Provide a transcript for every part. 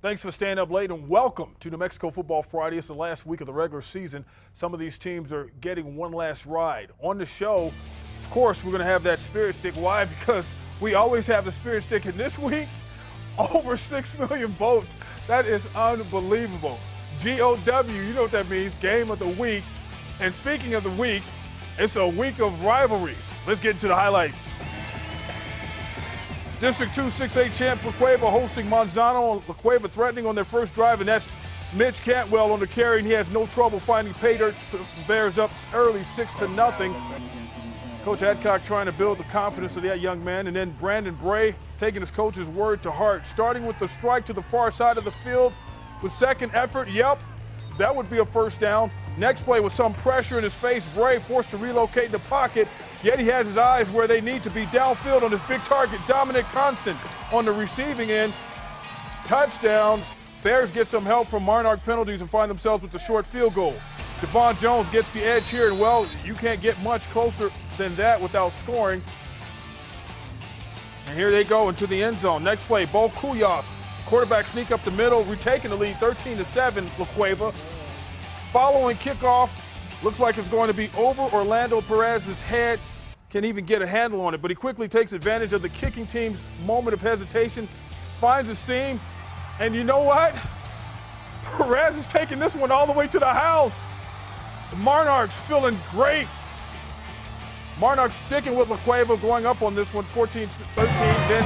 Thanks for staying up late and welcome to New Mexico Football Friday. It's the last week of the regular season. Some of these teams are getting one last ride. On the show, of course, we're going to have that Spirit Stick. Why? Because we always have the Spirit Stick. And this week, over 6 million votes. That is unbelievable. GOW, you know what that means, Game of the Week. And speaking of the week, it's a week of rivalries. Let's get into the highlights. District 2 6A champs La Cueva hosting Manzano. La Cueva threatening on their first drive, and that's Mitch Cantwell on the carry, and he has no trouble finding pay dirt. Bears up early 6-0. Coach Adcock trying to build the confidence of that young man, and then Brandon Bray taking his coach's word to heart. Starting with the strike to the far side of the field with second effort. Yep, that would be a first down. Next play with some pressure in his face. Bray forced to relocate in the pocket, yet he has his eyes where they need to be downfield on his big target. Dominic Constant on the receiving end. Touchdown. Bears get some help from Monarch penalties and find themselves with the short field goal. Devon Jones gets the edge here, and well, you can't get much closer than that without scoring. And here they go into the end zone. Next play, Bo Kuya. Quarterback sneak up the middle, retaking the lead 13-7, La Cueva. Following kickoff, looks like it's going to be over Orlando Perez's head. Can't even get a handle on it, but he quickly takes advantage of the kicking team's moment of hesitation, finds a seam, and you know what? Perez is taking this one all the way to the house. The Monarchs feeling great. Monarchs sticking with La Cueva, going up on this one, 14-13. Then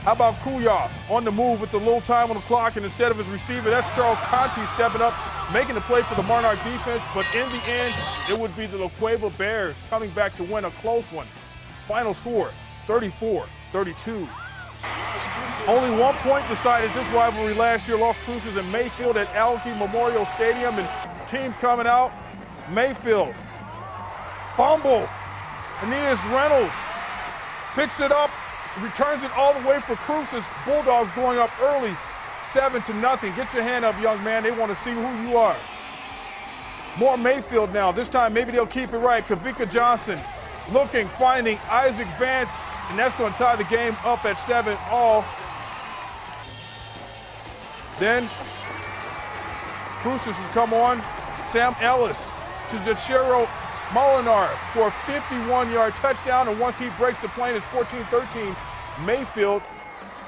how about Kuya on the move with a little time on the clock, and instead of his receiver, that's Charles Conti stepping up, making the play for the Monarch defense, but in the end, it would be the La Cueva Bears coming back to win a close one. Final score, 34-32. Only 1 point decided this rivalry last year. Las Cruces and Mayfield at Alki Memorial Stadium, and teams coming out. Mayfield, fumble. Aeneas Reynolds picks it up, returns it all the way for Cruces. Bulldogs going up early, 7-0. Get your hand up, young man. They want to see who you are. More Mayfield now. This time, maybe they'll keep it right. Kavika Johnson looking, finding Isaac Vance, and that's going to tie the game up at 7-all. Then Cruces has come on. Sam Ellis to Jashiro Molinar for a 51-yard touchdown, and once he breaks the plane, it's 14-13. Mayfield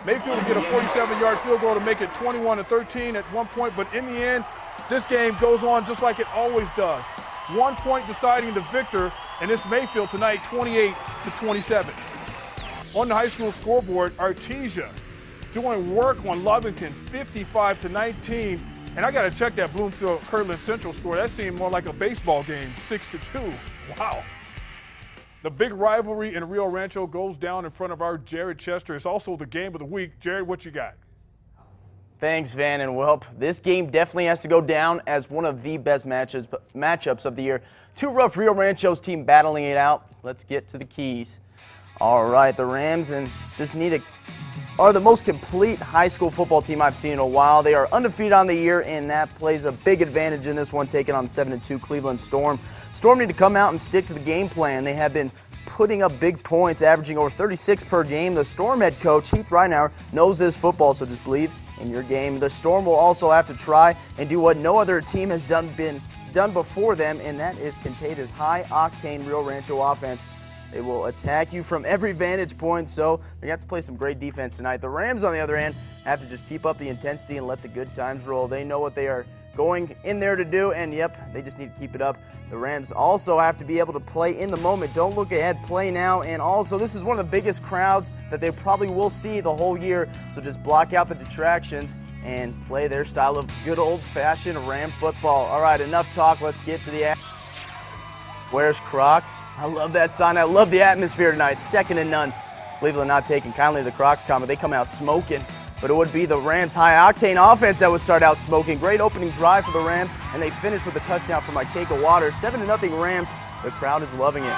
will get a 47-yard field goal to make it 21-13 at one point, but in the end, this game goes on just like it always does. 1 point deciding the victor, and it's Mayfield tonight, 28-27. On the high school scoreboard, Artesia doing work on Lovington, 55-19. And I got to check that Bloomfield Kirtland Central score. That seemed more like a baseball game, 6-2. Wow. The big rivalry in Rio Rancho goes down in front of our Jared Chester. It's also the game of the week. Jared, what you got? Thanks, Van and Welp. This game definitely has to go down as one of the best matchups of the year. Two rough Rio Rancho's team battling it out. Let's get to the keys. All right, the Rams are the most complete high school football team I've seen in a while. They are undefeated on the year, and that plays a big advantage in this one, taking on 7-2 Cleveland Storm. Storm need to come out and stick to the game plan. They have been putting up big points, averaging over 36 per game. The Storm head coach, Heath Reinauer, knows his football, so just believe in your game. The Storm will also have to try and do what no other team has done before them, and that is contain his high-octane Rio Rancho offense. They will attack you from every vantage point, so they have to play some great defense tonight. The Rams, on the other hand, have to just keep up the intensity and let the good times roll. They know what they are going in there to do, and yep, they just need to keep it up. The Rams also have to be able to play in the moment. Don't look ahead, play now, and also this is one of the biggest crowds that they probably will see the whole year, so just block out the distractions and play their style of good old-fashioned Ram football. All right, enough talk. Let's get to the action. Where's Crocs? I love that sign. I love the atmosphere tonight. 2-0. Cleveland not taking kindly to the Crocs comment. They come out smoking, but it would be the Rams' high-octane offense that would start out smoking. Great opening drive for the Rams, and they finish with a touchdown from Ikeika Waters. 7-0 Rams. The crowd is loving it.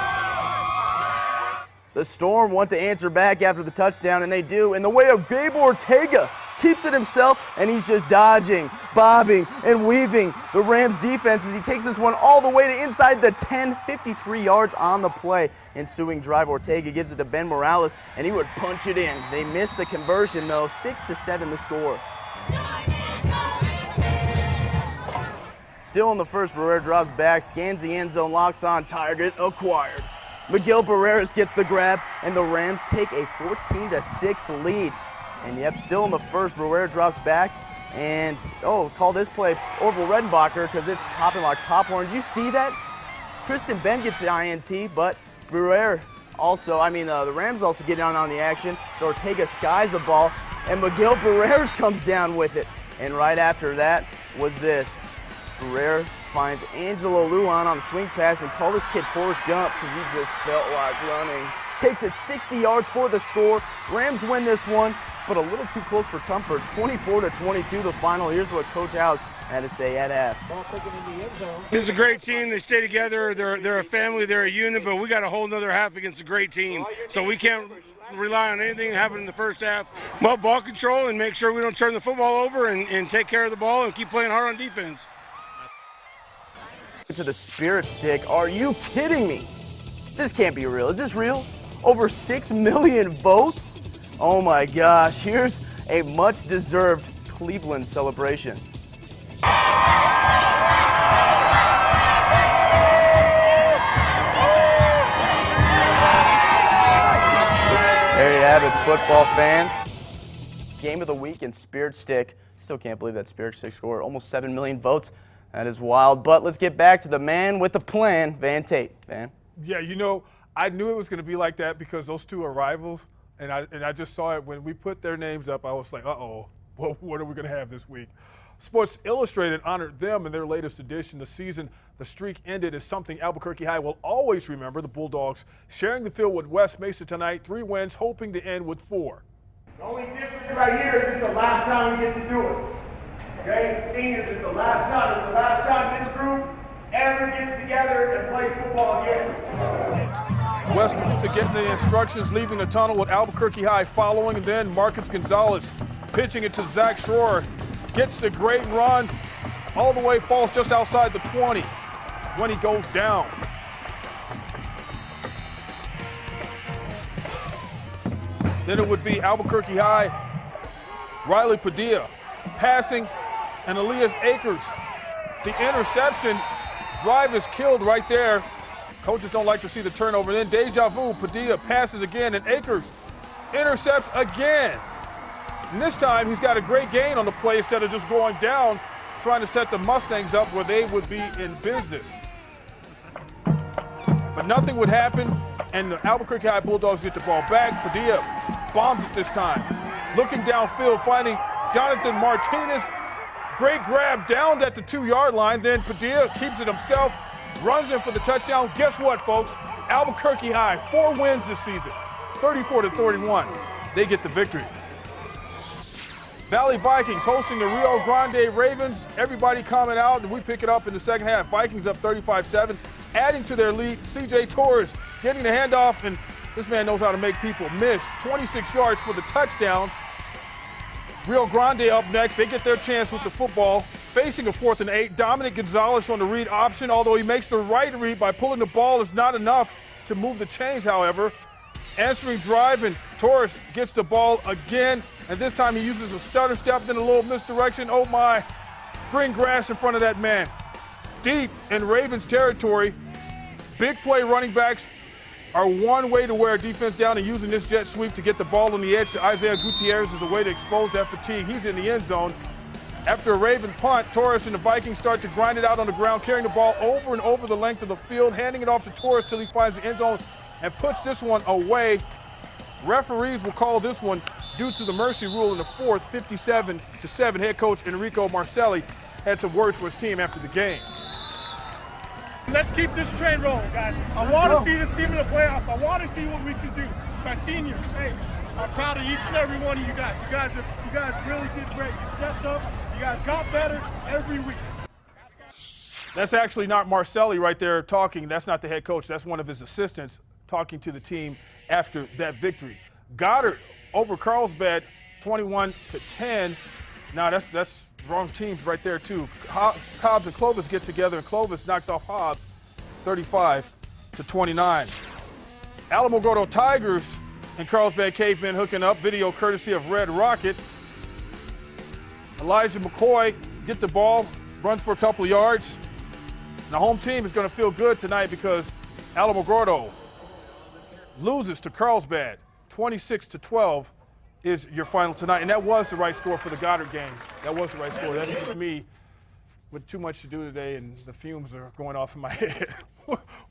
The Storm want to answer back after the touchdown, and they do, in the way of Gabe Ortega. Keeps it himself, and he's just dodging, bobbing, and weaving the Rams defense as he takes this one all the way to inside the 10, 53 yards on the play. Ensuing drive, Ortega gives it to Ben Morales, and he would punch it in. They miss the conversion, though. 6-7 the score. Still in the first, Barrera drops back, scans the end zone, locks on, target acquired. Miguel Barreras gets the grab, and the Rams take a 14-6 lead. And yep, still in the first, Barrera drops back, and call this play Orville Redenbacher because it's popping like popcorn. Did you see that? Tristan Ben gets the INT, but Barrera also, the Rams also get down on the action. So Ortega skies the ball, and Miguel Barreras comes down with it. And right after that was this. Barrera finds Angelo Luan on the swing pass and call this kid Forrest Gump because he just felt like running. Takes it 60 yards for the score. Rams win this one, but a little too close for comfort. 24-22 the final. Here's what Coach House had to say at half. This is a great team. They stay together. They're a family. They're a unit, but we got a whole nother half against a great team. So we can't rely on anything that happened in the first half. Well, ball control and make sure we don't turn the football over and take care of the ball and keep playing hard on defense. To the Spirit Stick. Are you kidding me? This can't be real. Is this real? Over 6 million votes? Oh my gosh. Here's a much-deserved Cleveland celebration. There you have it, football fans. Game of the week in Spirit Stick. Still can't believe that Spirit Stick scored almost 7 million votes. That is wild, but let's get back to the man with the plan, Van Tate. Van? Yeah, I knew it was going to be like that because those two are rivals, and I just saw it when we put their names up. I was like, uh-oh, well, what are we going to have this week? Sports Illustrated honored them in their latest edition. The season the streak ended is something Albuquerque High will always remember. The Bulldogs sharing the field with West Mesa tonight, 3 wins, hoping to end with 4. The only difference right here is it's the last time we get to do it. Okay, seniors, it's the last time. It's the last time this group ever gets together and plays football again. West Mesa getting the instructions, leaving the tunnel with Albuquerque High following, and then Marcus Gonzalez pitching it to Zach Schroer. Gets the great run, all the way, falls just outside the 20 when he goes down. Then it would be Albuquerque High, Riley Padilla passing, and Elias Akers. The interception, drive is killed right there. Coaches don't like to see the turnover. Then deja vu, Padilla passes again, and Akers intercepts again. And this time he's got a great gain on the play instead of just going down, trying to set the Mustangs up where they would be in business. But nothing would happen, and the Albuquerque High Bulldogs get the ball back. Padilla bombs it this time. Looking downfield, finding Jonathan Martinez. Great grab down at the 2-yard line. Then Padilla keeps it himself, runs in for the touchdown. Guess what, folks? Albuquerque High, 4 wins this season, 34-31. They get the victory. Valley Vikings hosting the Rio Grande Ravens. Everybody coming out, and we pick it up in the second half. Vikings up 35-7, adding to their lead. C.J. Torres getting the handoff, and this man knows how to make people miss. 26 yards for the touchdown. Rio Grande up next. They get their chance with the football. Facing a 4th and 8. Dominic Gonzalez on the read option, although he makes the right read by pulling the ball, is not enough to move the chains, however. Answering drive, and Torres gets the ball again, and this time he uses a stutter step, then a little misdirection. Oh my, green grass in front of that man. Deep in Ravens territory. Big play running backs are one way to wear defense down, and using this jet sweep to get the ball on the edge to Isaiah Gutierrez is a way to expose that fatigue. He's in the end zone. After a Raven punt, Torres and the Vikings start to grind it out on the ground, carrying the ball over and over the length of the field, handing it off to Torres till he finds the end zone and puts this one away. Referees will call this one due to the mercy rule in the 4th, 57-7. Head coach Enrico Marcelli had some words for his team after the game. Let's keep this train rolling, guys. I want to see this team in the playoffs. I want to see what we can do. My seniors, hey, I'm proud of each and every one of you guys. You guys really did great. You stepped up. You guys got better every week. That's actually not Marcelli right there talking. That's not the head coach. That's one of his assistants talking to the team after that victory. Goddard over Carlsbad, 21-10. Now that's wrong teams right there too. Cobbs and Clovis get together, and Clovis knocks off Hobbs, 35-29. Alamogordo Tigers and Carlsbad Cavemen hooking up. Video courtesy of Red Rocket. Elijah McCoy get the ball runs for a couple of yards. And the home team is going to feel good tonight because Alamogordo loses to Carlsbad. 26-12 is your final tonight. And that was the right score for the Goddard game. That was the right score. That's just me with too much to do today and the fumes are going off in my head.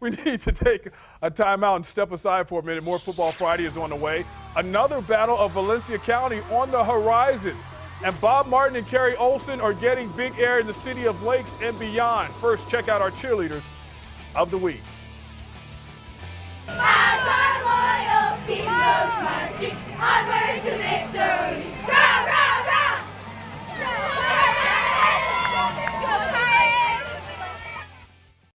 We need to take a timeout and step aside for a minute. More Football Friday is on the way. Another battle of Valencia County on the horizon. And Bob Martin and Kerry Olson are getting big air in the City of Lakes and beyond. First, check out our cheerleaders of the week. As our loyal team goes marching onward to victory.